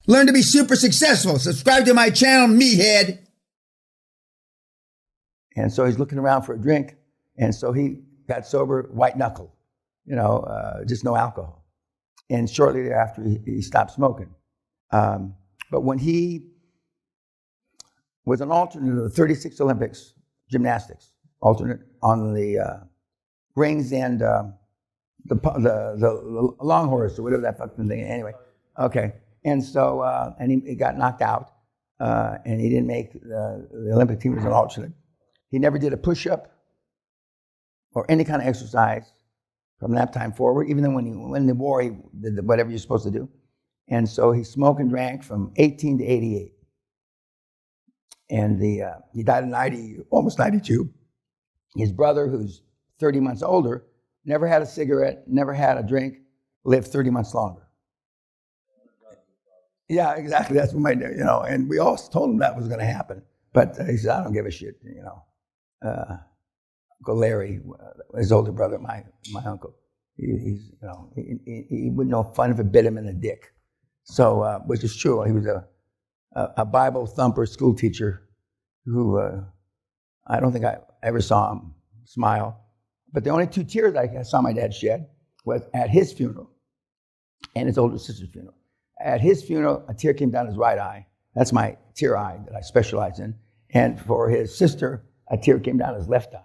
Learn to be super successful. Subscribe to my channel, meathead. And so he's looking around for a drink. And so he got sober, white knuckle, just no alcohol. And shortly thereafter, he stopped smoking. But when he was an alternate of the 36 Olympics, gymnastics, alternate on the rings and the long horse or whatever that fucking thing. Anyway, okay. And so, and he got knocked out, and he didn't make the Olympic team as an alternate. He never did a push-up or any kind of exercise from that time forward, even though when he went in the war, he did whatever you're supposed to do. And so he smoked and drank from 18 to 88. And he died at 90, almost 92. His brother, who's 30 months older, never had a cigarette, never had a drink, lived 30 months longer. Yeah, exactly. That's what my, and we all told him that was going to happen. But he said, I don't give a shit, Uncle Larry, his older brother, my uncle, he wouldn't know fun if it bit him in the dick. So, which is true. He was a Bible thumper school teacher who I don't think I ever saw him smile. But the only 2 tears I saw my dad shed was at his funeral and his older sister's funeral. At his funeral, a tear came down his right eye. That's my tear eye that I specialize in. And for his sister, a tear came down his left eye,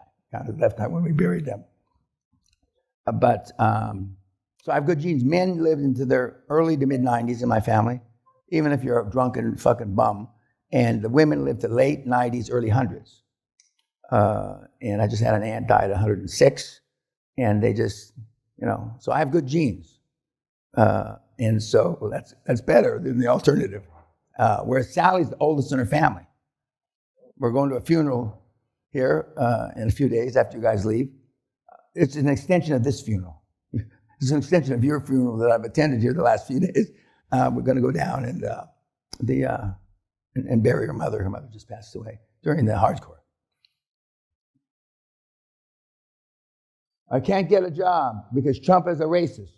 when we buried them. So I have good genes. Men lived into their early to mid-90s in my family, even if you're a drunken fucking bum. And the women lived to late 90s, early 100s. And I just had an aunt die at 106. And they just, so I have good genes. And so that's better than the alternative. Whereas Sally's the oldest in her family. We're going to a funeral here in a few days after you guys leave. It's an extension of this funeral. It's an extension of your funeral that I've attended here the last few days. We're going to go down and bury her mother. Her mother just passed away during the hardcore. I can't get a job because Trump is a racist.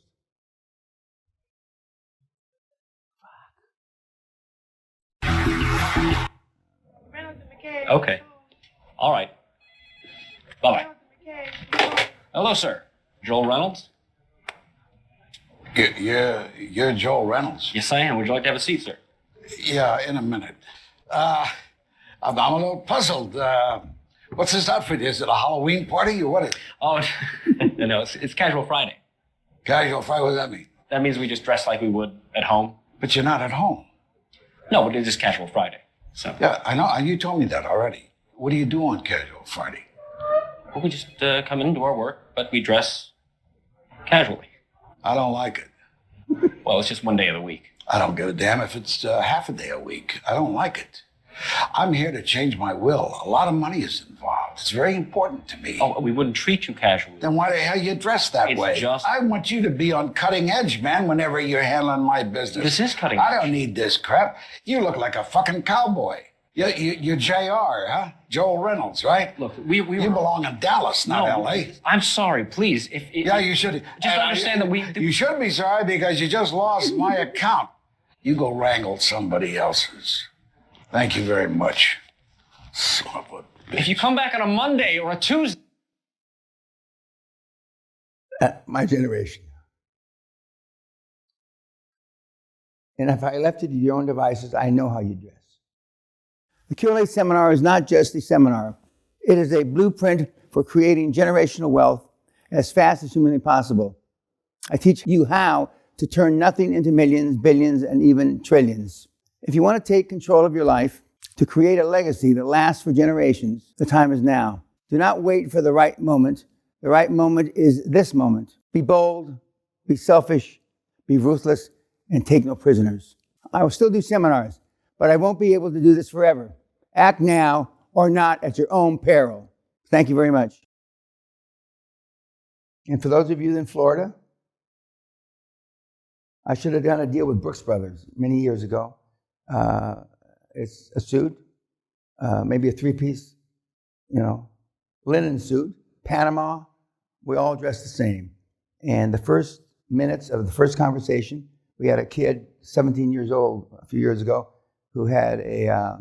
Okay. All right. Bye-bye. Hello, sir. Joel Reynolds? You're Joel Reynolds? Yes, I am. Would you like to have a seat, sir? Yeah, in a minute. I'm a little puzzled. What's this outfit? Is it a Halloween party or what is it? Oh, no, it's Casual Friday. Casual Friday? What does that mean? That means we just dress like we would at home. But you're not at home. No, but it's just Casual Friday. So. Yeah, I know. You told me that already. What do you do on Casual Friday? Well, we just come in and do our work, but we dress casually. I don't like it. Well, it's just one day of the week. I don't give a damn if it's half a day a week. I don't like it. I'm here to change my will. A lot of money is involved. It's very important to me. Oh, we wouldn't treat you casually. Then why the hell you dress that way? I want you to be on cutting edge, man, whenever you're handling my business. This is cutting edge. I don't need this crap. You look like a fucking cowboy. You're JR, huh? Joel Reynolds, right? Look, you belong in Dallas, not L.A. I'm sorry, please. Yeah, you should. Just understand that You should be sorry because you just lost my account. You go wrangle somebody else's. Thank you very much. Son of a bitch. If you come back on a Monday or a Tuesday. My generation. And if I left it to your own devices, I know how you dress. The QLA seminar is not just a seminar. It is a blueprint for creating generational wealth as fast as humanly possible. I teach you how to turn nothing into millions, billions, and even trillions. If you want to take control of your life, to create a legacy that lasts for generations, the time is now. Do not wait for the right moment. The right moment is this moment. Be bold, be selfish, be ruthless, and take no prisoners. I will still do seminars, but I won't be able to do this forever. Act now or not at your own peril. Thank you very much. And for those of you in Florida, I should have done a deal with Brooks Brothers many years ago. It's a suit, maybe a three-piece, linen suit, Panama. We all dress the same. And the first minutes of the first conversation We had a kid, 17 years old, a few years ago, who had a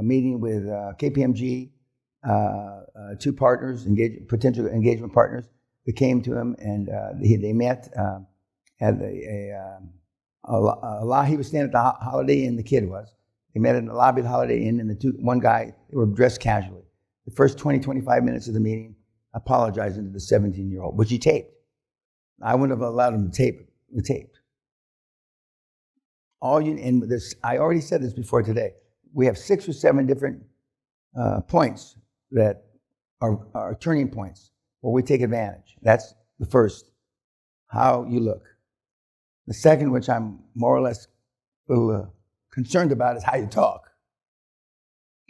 meeting with KPMG, two partners, potential engagement partners, that came to him, and they met at he was staying at the Holiday Inn, the kid was. They met in the lobby of the Holiday Inn, and one guy, they were dressed casually. The first 20, 25 minutes of the meeting, apologizing to the 17-year-old, which he taped. I wouldn't have allowed him to tape it. He taped. I already said this before today. We have 6 or 7 different points that are turning points where we take advantage. That's the first, how you look. The second, which I'm more or less a little concerned about, is how you talk.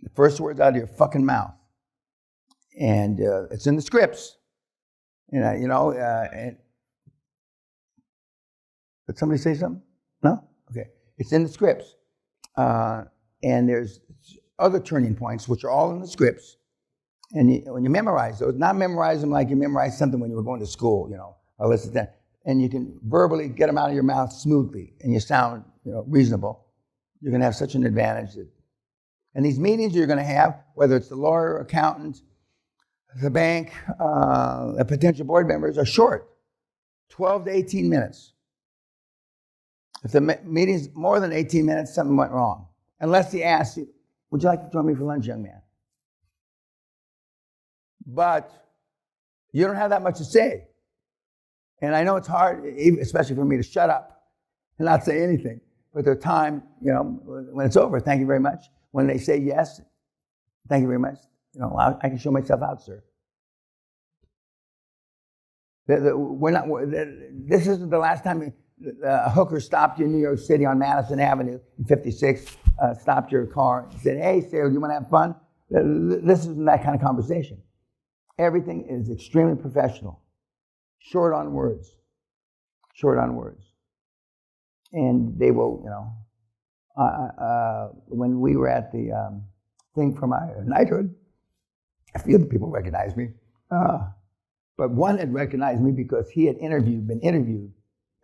The first words out of your fucking mouth. And it's in the scripts. And did somebody say something? No? Okay. It's in the scripts. And there's other turning points, which are all in the scripts. And when you memorize those, not memorize them like you memorize something when you were going to school, or listen to that. And you can verbally get them out of your mouth smoothly, and you sound, reasonable. You're going to have such an advantage. And these meetings you're going to have, whether it's the lawyer, accountant, the bank, the potential board members, are short, 12 to 18 minutes. If the meeting's more than 18 minutes, something went wrong. Unless he asks you, would you like to join me for lunch, young man? But you don't have that much to say. And I know it's hard, especially for me, to shut up and not say anything. But there's time, when it's over, thank you very much. When they say yes, thank you very much. I can show myself out, sir. This isn't the last time a hooker stopped you in New York City on Madison Avenue in 56, stopped your car and said, hey, Sarah, do you want to have fun? This isn't that kind of conversation. Everything is extremely professional. Short on words. And they will, when we were at the thing for my knighthood, a few of the people recognized me. But one had recognized me because he had been interviewed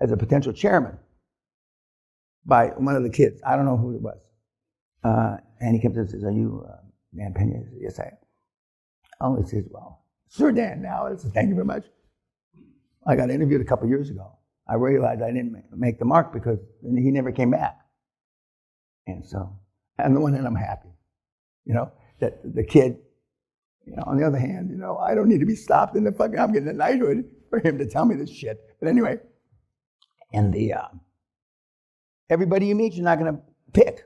as a potential chairman by one of the kids. I don't know who it was. And he comes and says, are you Dan Peña? I said, yes, I am. Oh, he says, well, Sir Dan now. I said, thank you very much. I got interviewed a couple years ago. I realized I didn't make the mark because he never came back. And so, on the one hand, I'm happy, that the kid, on the other hand, I don't need to be stopped in I'm getting a knighthood for him to tell me this shit. But anyway, and everybody you meet, you're not going to pick.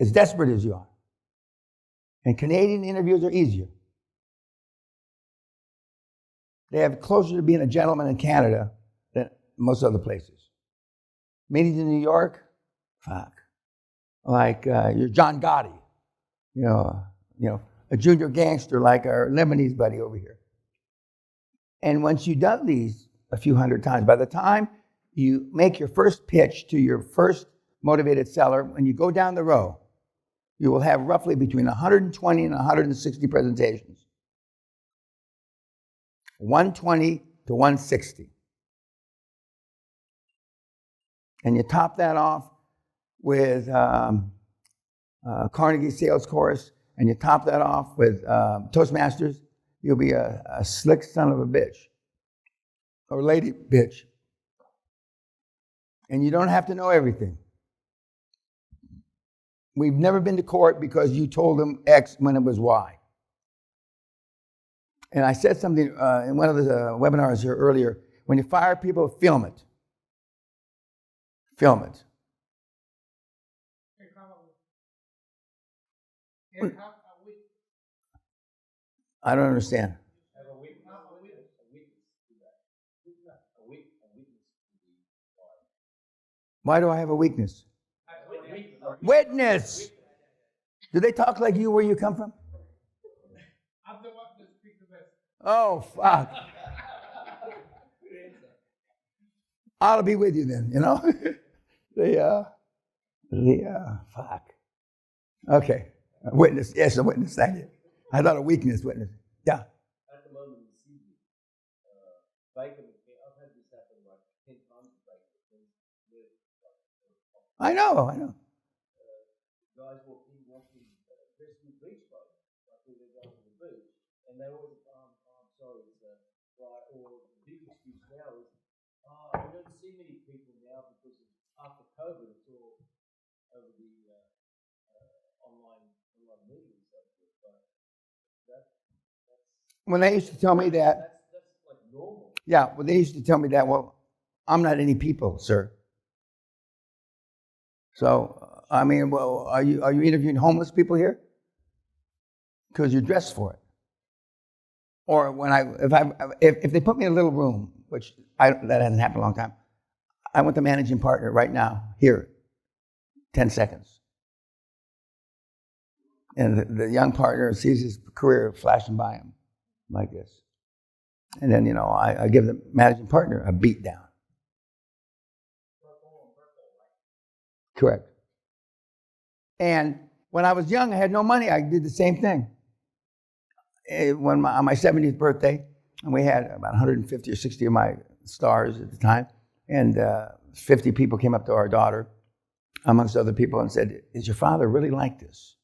As desperate as you are. And Canadian interviews are easier. They have closer to being a gentleman in Canada than most other places. Meetings in New York, fuck. Like you're John Gotti, a junior gangster like our Lebanese buddy over here. And once you've done these a few hundred times, by the time you make your first pitch to your first motivated seller, when you go down the row, you will have roughly between 120 and 160 presentations. 120 to 160. And you top that off with Carnegie Sales Course, and you top that off with Toastmasters, you'll be a slick son of a bitch. Or lady bitch. And you don't have to know everything. We've never been to court because you told them X when it was Y. And I said something in one of the webinars here earlier. When you fire people, film it. Film it. I don't understand. Why do I have a weakness? Witness! Do they talk like you where you come from? I'm the one that speaks the best. Oh, fuck. I'll be with you then, fuck. Okay. A witness. Yes, a witness. Thank you. I thought a weakness witness. Yeah. At the moment, you see, Baker, I've had this I know. Guys walking dressed in beach clothes, like they're going to the beach, and they always, I'm sorry, sir, right? Or the big excuse now is, we don't see many people now because after COVID, it's all over the online media and so forth. But that's When they used to tell me that, that's like normal. yeah, when they used to tell me that, well, I'm not any people, sir. So, I mean, well, are you interviewing homeless people here? Because you're dressed for it. Or when if they put me in a little room, which that hasn't happened in a long time, I want the managing partner right now, here, 10 seconds. And the young partner sees his career flashing by him like this. And then, I give the managing partner a beat down. Correct. And when I was young, I had no money. I did the same thing. On my 70th birthday, and we had about 150 or 60 of my stars at the time, and 50 people came up to our daughter, amongst other people, and said, "Is your father really like this?"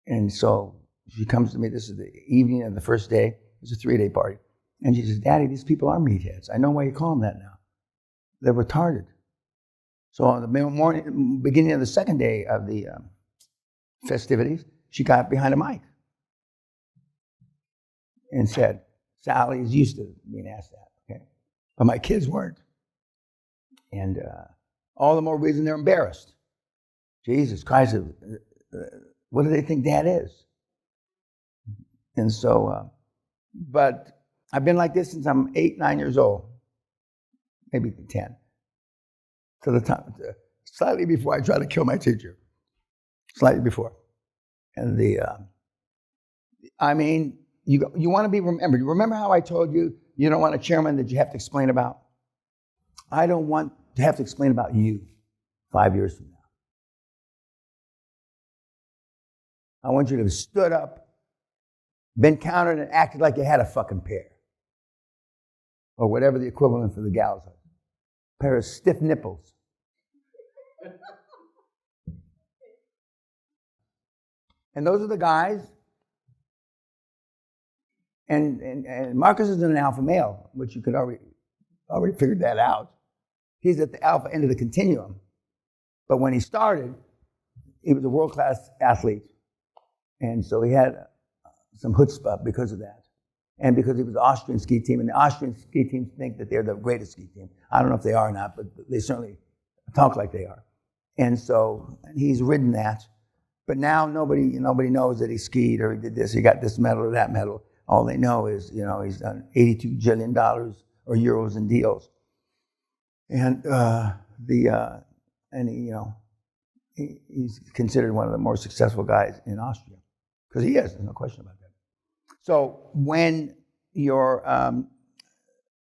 And so she comes to me. This is the evening of the first day. It was a 3-day party. And she says, "Daddy, these people are meatheads. I know why you call them that now. They're retarded." So on the beginning of the second day of the festivities, she got behind a mic and said, "Sally is used to being asked that, okay? But my kids weren't. And all the more reason they're embarrassed. Jesus Christ, what do they think Dad is?" And so, but I've been like this since I'm 8, 9 years old, maybe 10. To the time, slightly before I tried to kill my teacher. Slightly before. And you want to be remembered. You remember how I told you you don't want a chairman that you have to explain about? I don't want to have to explain about you 5 years from now. I want you to have stood up, been counted, and acted like you had a fucking pair. Or whatever the equivalent for the gals are. A pair of stiff nipples. And those are the guys. And Marcus is an alpha male, which you could already figured that out. He's at the alpha end of the continuum. But when he started, he was a world-class athlete. And so he had some chutzpah because of that. And because he was the Austrian ski team. And the Austrian ski teams think that they're the greatest ski team. I don't know if they are or not, but they certainly talk like they are. And so he's ridden that. But now nobody knows that he skied or he did this, he got this medal or that medal. All they know is, he's done $82 billion or euros in deals. And he's considered one of the more successful guys in Austria. Because he is, there's no question about that. So when you're,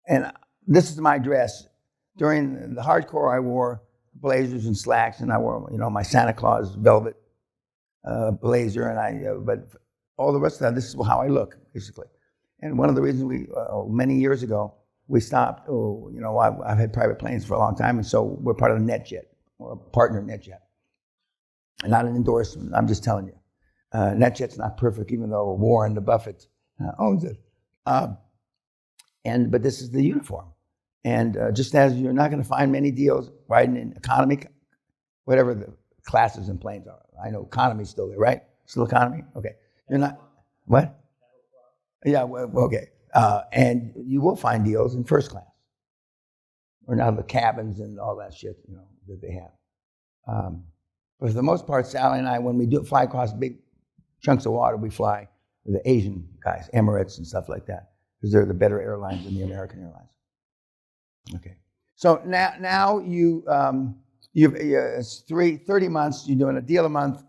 and this is my dress. During the hardcore, I wore blazers and slacks, and I wore, my Santa Claus velvet blazer, and but all the rest of that, this is how I look, basically. And one of the reasons many years ago, we stopped, I've had private planes for a long time, and so we're part of the NetJet, or a partner of NetJet. Not an endorsement, I'm just telling you. NetJet's not perfect, even though Warren Buffett owns it. But this is the uniform. And just as you're not going to find many deals riding in economy, whatever the classes and planes are. I know economy's still there, right? Still economy? Okay. You're not, what? Yeah, well, okay. And you will find deals in first class. Or now the cabins and all that shit, that they have. But for the most part, Sally and I, when we do fly across big chunks of water, we fly with the Asian guys, Emirates and stuff like that, because they're the better airlines than the American Airlines. Okay. So now you've 30 months, you're doing a deal a month,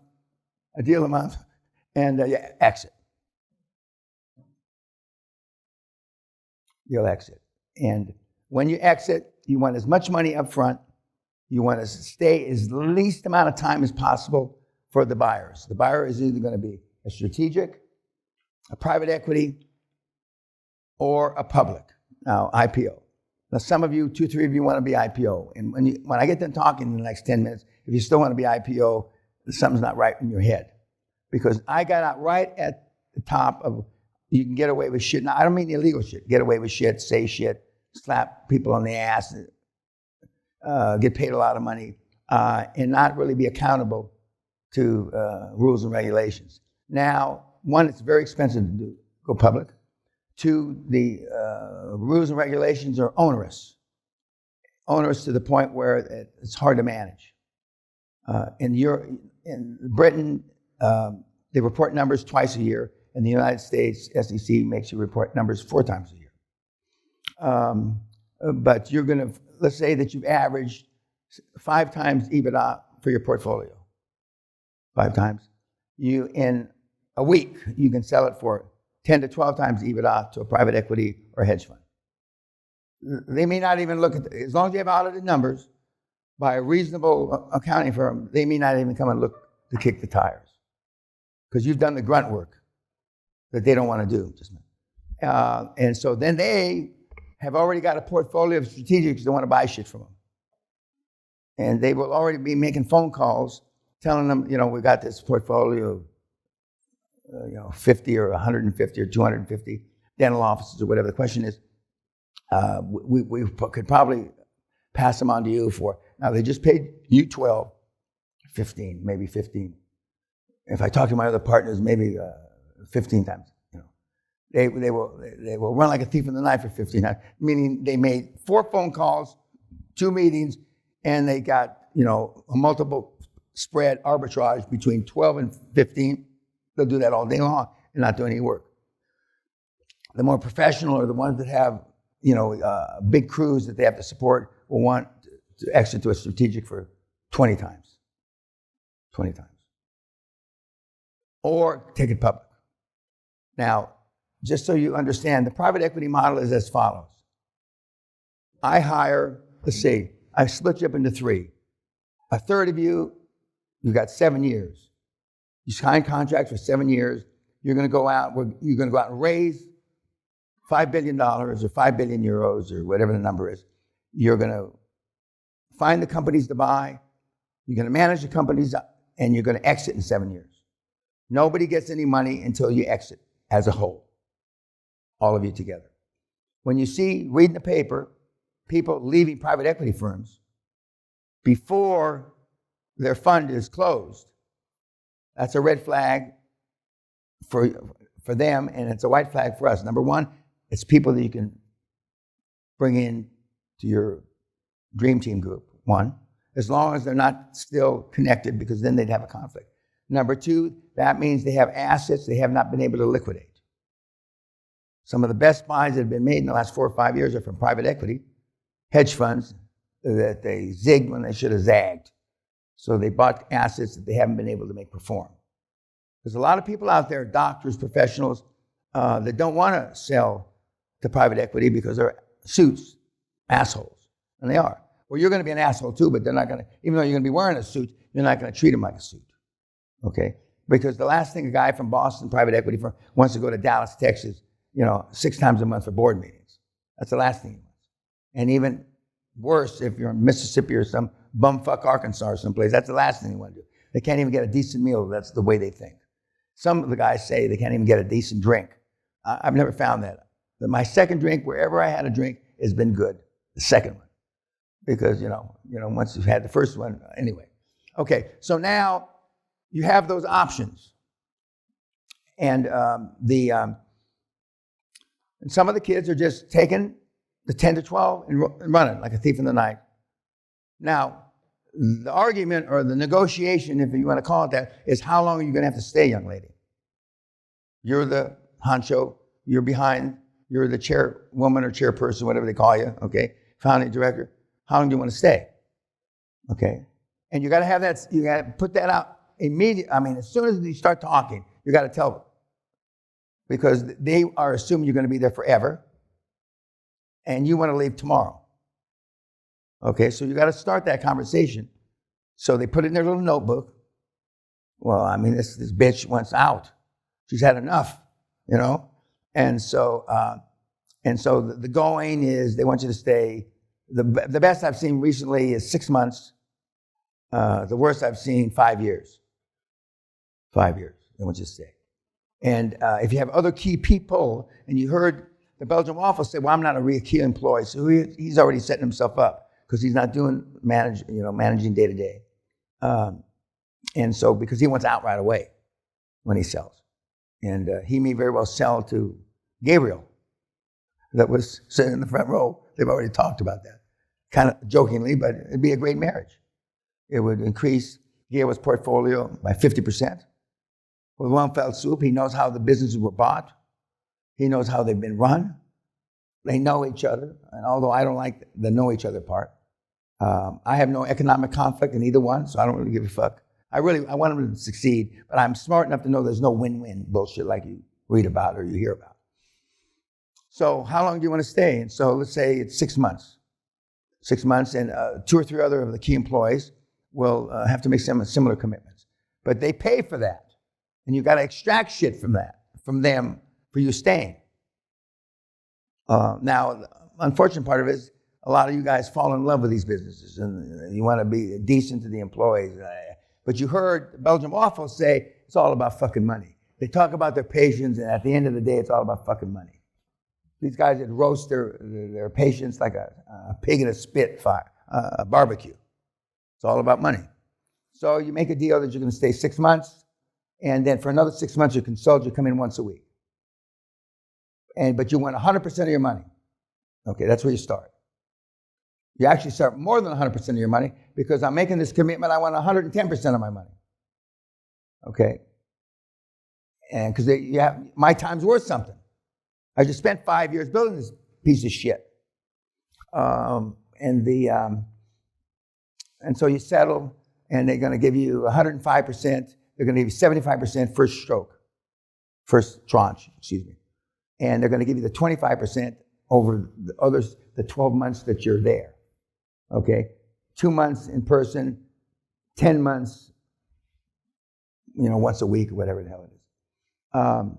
and you exit. You'll exit. And when you exit, you want as much money up front. You want to stay as least amount of time as possible for the buyers. The buyer is either going to be a strategic, a private equity, or a public. Now, IPO. Now, some of you, 2, 3 of you want to be IPO. And when I get done talking in the next 10 minutes, if you still want to be IPO, something's not right in your head. Because I got out right at the top of, you can get away with shit. Now, I don't mean illegal shit. Get away with shit, say shit, slap people on the ass, get paid a lot of money, and not really be accountable to rules and regulations. Now, one, it's very expensive to go public. Two, the rules and regulations are onerous. Onerous to the point where it's hard to manage. In Britain, they report numbers twice a year. In the United States, SEC makes you report numbers 4 times a year. But you're going to, let's say that you've averaged 5 times EBITDA for your portfolio. 5 times. In a week, you can sell it for 10 to 12 times EBITDA to a private equity or hedge fund. They may not even look at, as long as you have audited numbers by a reasonable accounting firm, they may not even come and look to kick the tires because you've done the grunt work that they don't want to do. And so then they have already got a portfolio of strategics that want to buy shit from them. And they will already be making phone calls telling them, we got this portfolio of 50 or 150 or 250 dental offices or whatever. The question is, we could probably pass them on to you for, now they just paid you 12, 15, maybe 15. If I talk to my other partners, maybe 15 times. They will run like a thief in the night for 15 times, meaning they made 4 phone calls, 2 meetings, and they got, a multiple spread arbitrage between 12 and 15. They'll do that all day long and not do any work. The more professional are the ones that have, big crews that they have to support will want to exit to a strategic for 20 times. 20 times. Or take it public. Now, just so you understand, the private equity model is as follows. I hire, I split you up into 3. A third of you got 7 years. You sign contracts for 7 years. You're going to go out and raise $5 billion or 5 billion euros or whatever the number is. You're going to find the companies to buy. You're going to manage the companies, and you're going to exit in 7 years. Nobody gets any money until you exit as a whole, all of you together. When you see, reading the paper, people leaving private equity firms before their fund is closed, that's a red flag for them, and it's a white flag for us. Number one, it's people that you can bring in to your dream team group, one, as long as they're not still connected, because then they'd have a conflict. Number 2, that means they have assets they have not been able to liquidate. Some of the best buys that have been made in the last 4 or 5 years are from private equity, hedge funds that they zigged when they should have zagged. So they bought assets that they haven't been able to make perform. There's a lot of people out there, doctors, professionals, that don't want to sell to private equity because they're suits, assholes. And they are. Well, you're going to be an asshole too, but they're not going to, even though you're going to be wearing a suit, you're not going to treat them like a suit. Okay? Because the last thing a guy from Boston, private equity firm, wants to go to Dallas, Texas, 6 times a month for board meetings. That's the last thing he wants. And even worse, if you're in Mississippi or some bumfuck Arkansas or someplace, that's the last thing they want to do. They can't even get a decent meal. That's the way they think. Some of the guys say they can't even get a decent drink. I've never found that. But my second drink, wherever I had a drink, has been good. The second one. Because, once you've had the first one, anyway. Okay, so now you have those options. And and some of the kids are just taking the 10 to 12 and running like a thief in the night. Now, the argument or the negotiation, if you want to call it that, is how long are you going to have to stay, young lady? You're the honcho, you're behind, you're the chairwoman or chairperson, whatever they call you, okay? Founding director. How long do you want to stay? Okay? And you got to have that, you got to put that out immediately. I mean, as soon as you start talking, you got to tell them. Because they are assuming you're going to be there forever, and you want to leave tomorrow. Okay, so you got to start that conversation. So they put it in their little notebook. Well, I mean, this bitch wants out. She's had enough, And so, And so the going is they want you to stay. The best I've seen recently is 6 months. The worst I've seen, 5 years. 5 years, they want you to stay. And if you have other key people, and you heard the Belgian Waffle say, well, I'm not a real key employee, so he's already setting himself up because he's not doing managing day to day. And so because he wants out right away when he sells. And he may very well sell to Gabriel that was sitting in the front row. They've already talked about that, kind of jokingly, but it'd be a great marriage. It would increase Gabriel's portfolio by 50%. With one fell swoop, he knows how the businesses were bought. He knows how they've been run. They know each other. And although I don't like the know each other part, I have no economic conflict in either one, so I don't really give a fuck. I want them to succeed, but I'm smart enough to know there's no win-win bullshit like you read about or you hear about. So how long do you want to stay? And so let's say it's 6 months. 6 months, and 2 or 3 other of the key employees will have to make some similar commitments. But they pay for that. And you got to extract shit from them for you staying. Now, the unfortunate part of it is a lot of you guys fall in love with these businesses and you want to be decent to the employees. But you heard Belgian Waffle say it's all about fucking money. They talk about their patients, and at the end of the day, it's all about fucking money. These guys that roast their patients like a pig in a spit fire, a barbecue. It's all about money. So you make a deal that you're going to stay 6 months. And then for another 6 months, you consult, you come in once a week. But you want 100% of your money. Okay, that's where you start. You actually start more than 100% of your money because I'm making this commitment, I want 110% of my money. Okay? And because my time's worth something. I just spent 5 years building this piece of shit. And so you settle, and they're going to give you 105%. They're going to give you 75% first tranche, and they're going to give you the 25% over the 12 months that you're there. Okay, 2 months in person, 10 months, once a week or whatever the hell it is.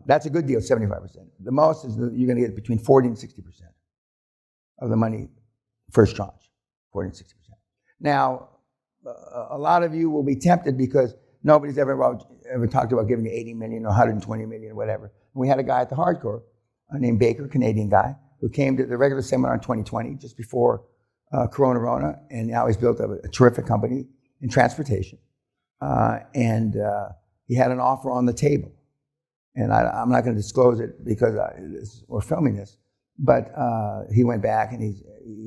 That's a good deal, 75%. The most is you're going to get between 40 and 60% of the money, first tranche, 40 and 60%. Now, a lot of you will be tempted because nobody's ever talked about giving you 80 million or 120 million or whatever. And we had a guy at the Hardcore named Baker, Canadian guy, who came to the regular seminar in 2020, just before Corona, and now he's built a terrific company in transportation. And he had an offer on the table. And I'm not going to disclose it because we're filming this, but he went back and he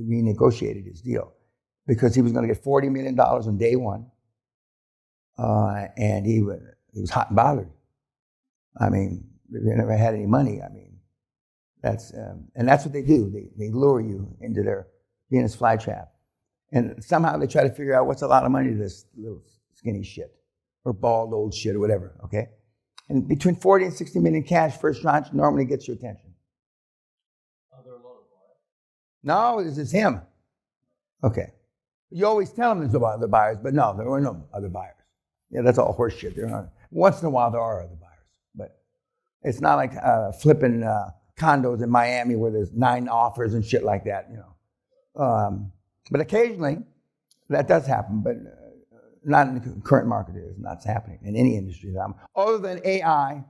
renegotiated his deal because he was going to get $40 million on day one. And he was hot and bothered. I mean, they never had any money. I mean, that's what they do. They lure you into their Venus flytrap. And somehow they try to figure out what's a lot of money to this little skinny shit or bald old shit or whatever, okay? And between 40 and 60 million cash first tranche normally gets your attention. Are there a lot of buyers? No, this is him. Okay. You always tell them there's no other buyers, but no, there were no other buyers. Yeah, that's all horse shit. Once in a while there are other buyers, but it's not like flipping condos in Miami where there's 9 offers and shit like that, But occasionally that does happen, but not in the current market. It's not happening in any industry. Other than AI,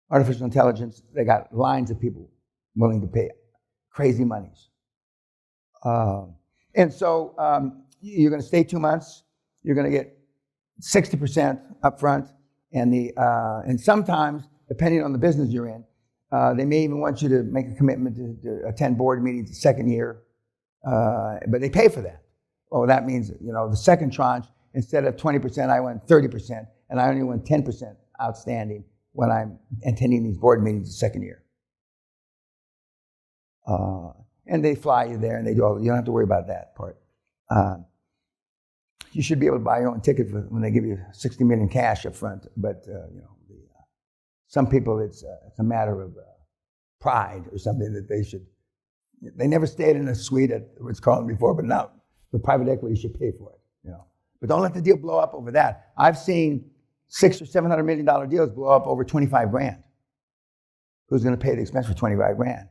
artificial intelligence, they got lines of people willing to pay crazy monies. And so you're going to stay 2 months. You're going to get 60% up front, and sometimes, depending on the business you're in, they may even want you to make a commitment to attend board meetings the second year, but they pay for that. Well, that means, the second tranche, instead of 20%, I went 30%, and I only went 10% outstanding when I'm attending these board meetings the second year. And they fly you there, and they do all. You don't have to worry about that part. You should be able to buy your own ticket when they give you 60 million cash up front. But some people, it's a matter of pride or something that they should. They never stayed in a suite at Ritz-Carlton before, but now the private equity should pay for it. But don't let the deal blow up over that. I've seen $600 or $700 million deals blow up over 25 grand. Who's going to pay the expense for 25 grand?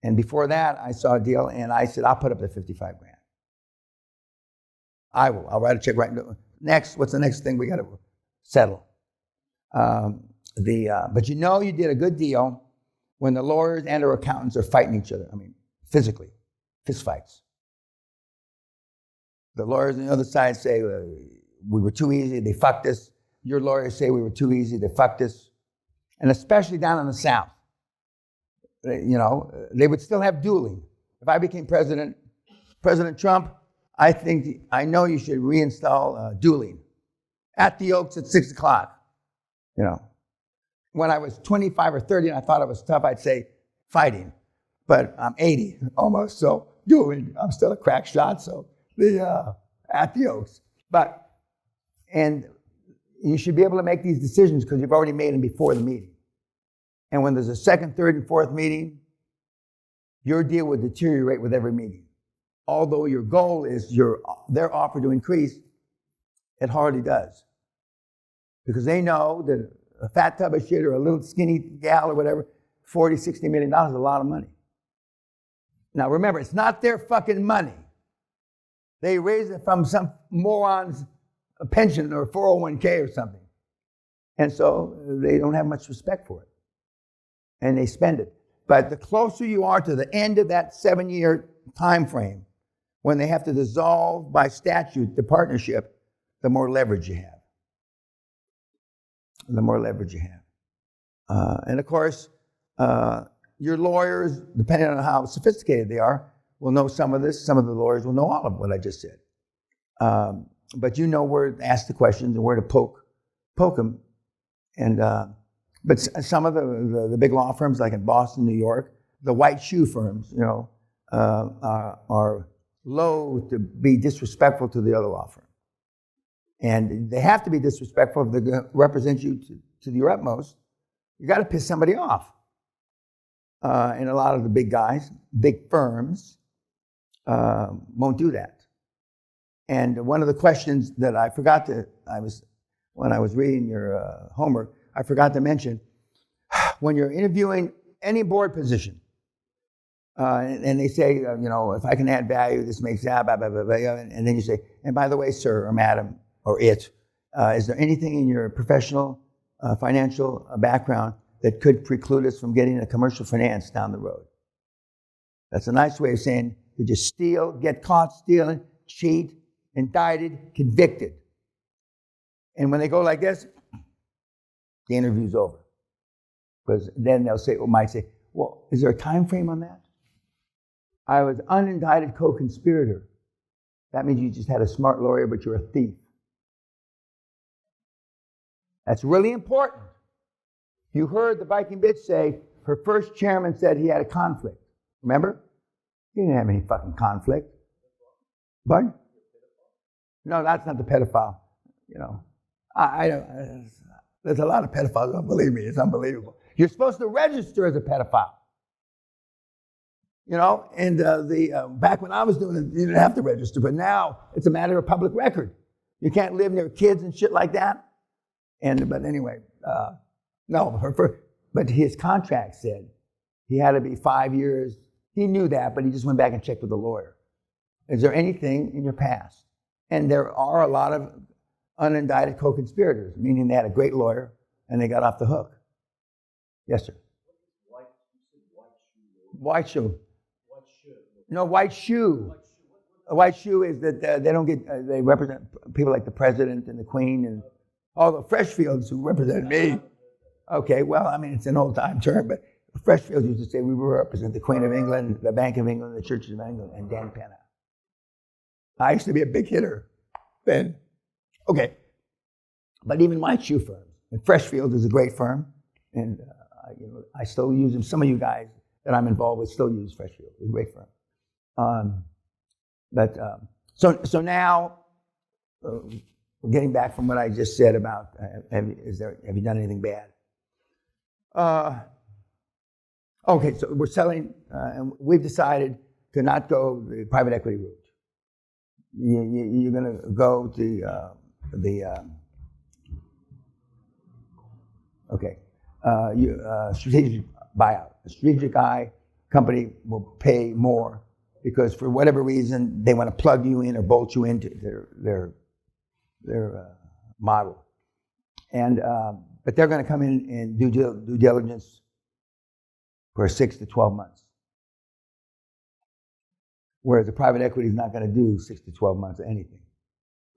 And before that, I saw a deal, and I said, I'll put up the 55 grand. I will. I'll write a check right now. Next, what's the next thing we got to settle? But you know you did a good deal when the lawyers and or accountants are fighting each other. I mean, physically, fist fights. The lawyers on the other side say, we were too easy, they fucked us. Your lawyers say we were too easy, they fucked us. And especially down in the South, you know, they would still have dueling. If I became President Trump, I know you should reinstall dueling at the Oaks at 6 o'clock. You know, when I was 25 or 30 and I thought it was tough, I'd say fighting. But I'm 80 almost, so dueling. I'm still a crack shot, so at the Oaks. And you should be able to make these decisions because you've already made them before the meeting. And when there's a second, third, and fourth meeting, your deal would deteriorate with every meeting. Although your goal is their offer to increase, it hardly does. Because they know that a fat tub of shit or a little skinny gal or whatever, $40, $60 million is a lot of money. Now remember, it's not their fucking money. They raise it from some moron's pension or 401k or something. And so they don't have much respect for it. And they spend it. But the closer you are to the end of that 7-year time frame, when they have to dissolve by statute the partnership, the more leverage you have. The more leverage you have. And of course, your lawyers, depending on how sophisticated they are, will know some of this. Some of the lawyers will know all of what I just said. But you know where to ask the questions and where to poke them. And but some of the big law firms, like in Boston, New York, the white shoe firms, you know, are loath to be disrespectful to the other law firm. And they have to be disrespectful if they represent you to your utmost. You got to piss somebody off. And a lot of the big guys, big firms, won't do that. And one of the questions that I forgot when I was reading your homework, I forgot to mention, when you're interviewing any board position, and they say, you know, if I can add value, this makes blah, blah, blah, blah, blah, and then you say, and by the way, sir or madam or it, is there anything in your professional financial background that could preclude us from getting a commercial finance down the road? That's a nice way of saying, did you steal, get caught stealing, cheat, indicted, convicted? And when they go like this, the interview's over. Because then they'll might say, well, is there a time frame on that? I was unindicted co-conspirator. That means you just had a smart lawyer, but you're a thief. That's really important. You heard the Viking bitch say her first chairman said he had a conflict. Remember? He didn't have any fucking conflict. But no, that's not the pedophile. You know, I don't. There's a lot of pedophiles. Don't believe me. It's unbelievable. You're supposed to register as a pedophile. You know, and back when I was doing it, you didn't have to register, but now it's a matter of public record. You can't live near kids and shit like that. But anyway, but his contract said he had to be 5 years. He knew that, but he just went back and checked with the lawyer. Is there anything in your past? And there are a lot of unindicted co-conspirators, meaning they had a great lawyer and they got off the hook. Yes, sir. White shoe. No, white shoe. A white shoe is that they represent people like the president and the queen and all the Freshfields who represent me. Okay, well, I mean, it's an old time term, but Freshfields used to say we represent the Queen of England, the Bank of England, the Church of England, and Dan Peña. I used to be a big hitter then. Okay, but even white shoe firms, and Freshfields is a great firm, and I still use them. Some of you guys that I'm involved with still use Freshfields. It's a great firm. So now, getting back from what I just said about have you done anything bad? Okay, so we're selling, and we've decided to not go the private equity route. You're going to go strategic buyout. A strategic guy company will pay more because for whatever reason they want to plug you in or bolt you into their model. And but they're going to come in and do due diligence for 6 to 12 months. Whereas the private equity is not going to do 6 to 12 months of anything.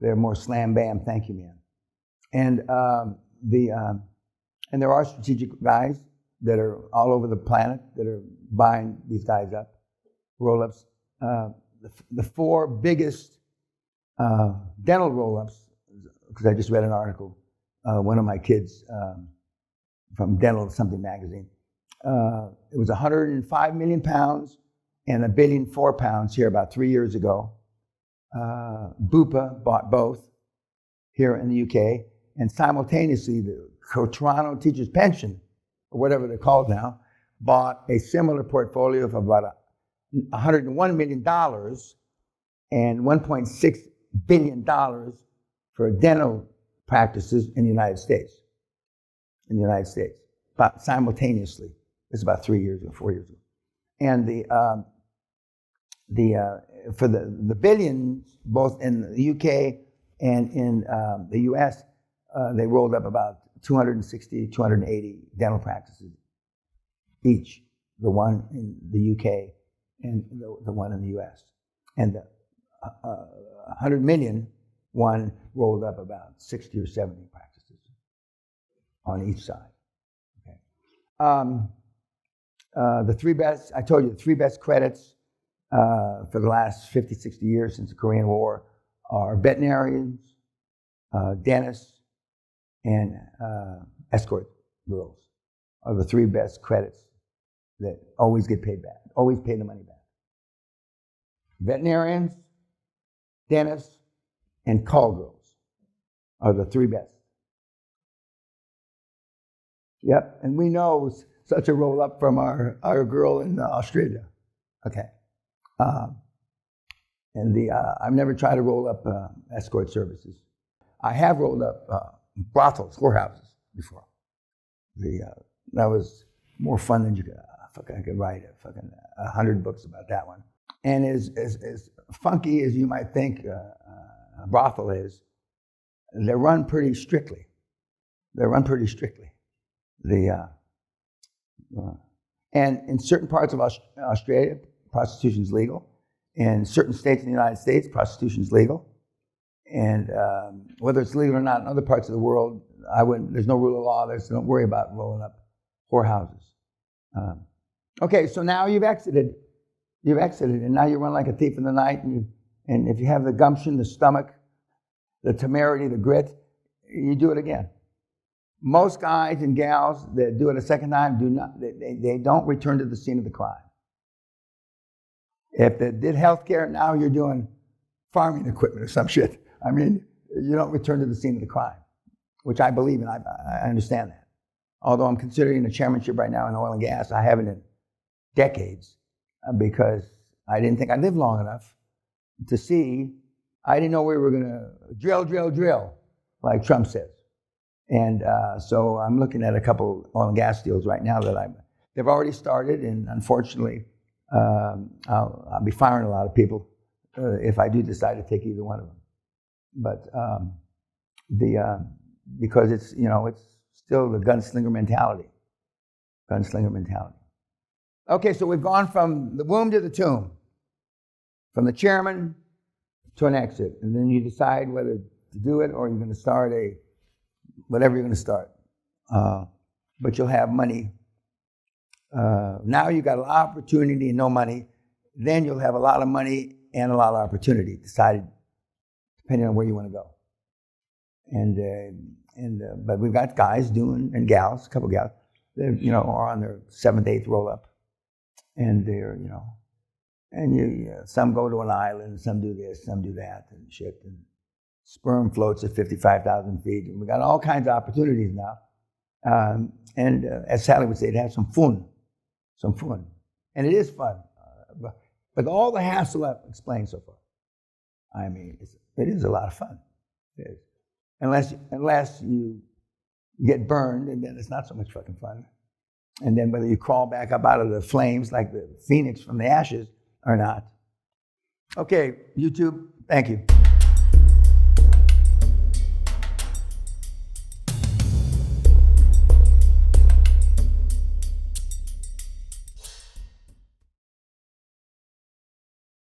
They're more slam bam, thank you, man. And and there are strategic guys that are all over the planet that are buying these guys up, roll-ups. The 4 biggest dental roll-ups, because I just read an article, one of my kids from Dental Something magazine. It was 105 million pounds and £1.4 billion here about 3 years ago. Bupa bought both here in the UK, and simultaneously the Toronto Teachers Pension, or whatever they're called now, bought a similar portfolio of about $101 million and $1.6 billion for dental practices in the United States. In the United States, about simultaneously. It's about 3 years ago, 4 years ago. And for the billions, both in the UK and in the US, they rolled up about 260, 280 dental practices each, the one in the UK and the one in the US. And the 100 million one rolled up about 60 or 70 practices on each side. Okay. The 3 best, I told you, the 3 best credits for the last 50, 60 years since the Korean War are veterinarians, dentists, and escort girls are the 3 best credits that always get paid back, always pay the money back. Veterinarians, dentists, and call girls are the 3 best. Yep, and we know such a roll up from our girl in Australia. Okay. I've never tried to roll up escort services. I have rolled up brothels, whorehouses before. That was more fun than you could. I could write 100 books about that one. And as funky as you might think a brothel is, they're run pretty strictly. And in certain parts of Australia, prostitution is legal. In certain states in the United States, prostitution is legal. And whether it's legal or not in other parts of the world, there's no rule of law there, so don't worry about rolling up whorehouses. Okay, so now you've exited, and now you run like a thief in the night, and if you have the gumption, the stomach, the temerity, the grit, you do it again. Most guys and gals that do it a second time they don't return to the scene of the crime. If they did healthcare, now you're doing farming equipment or some shit. I mean, you don't return to the scene of the crime, which I believe in. I understand that. Although I'm considering a chairmanship right now in oil and gas, I haven't in decades because I didn't think I'd live long enough to see. I didn't know we were going to drill, like Trump says. And so I'm looking at a couple oil and gas deals right now that they've already started, and unfortunately, I'll be firing a lot of people if I do decide to take either one of them. But because it's still the gunslinger mentality. Okay, so we've gone from the womb to the tomb, from the chairman to an exit, and then you decide whether to do it or you're going to start whatever you're going to start. But you'll have money. Now you've got a lot of opportunity and no money. Then you'll have a lot of money and a lot of opportunity, decided depending on where you want to go. But we've got guys and gals, a couple gals, that are on their 7th, 8th roll up, and they're some go to an island, some do this, some do that, and shit. And sperm floats at 55,000 feet, and we got all kinds of opportunities now. As Sally would say, to have some fun, and it is fun. But all the hassle I've explained so far, I mean, it is a lot of fun. It is. Unless you get burned, and then it's not so much fucking fun. And then whether you crawl back up out of the flames like the phoenix from the ashes or not. Okay, YouTube, thank you.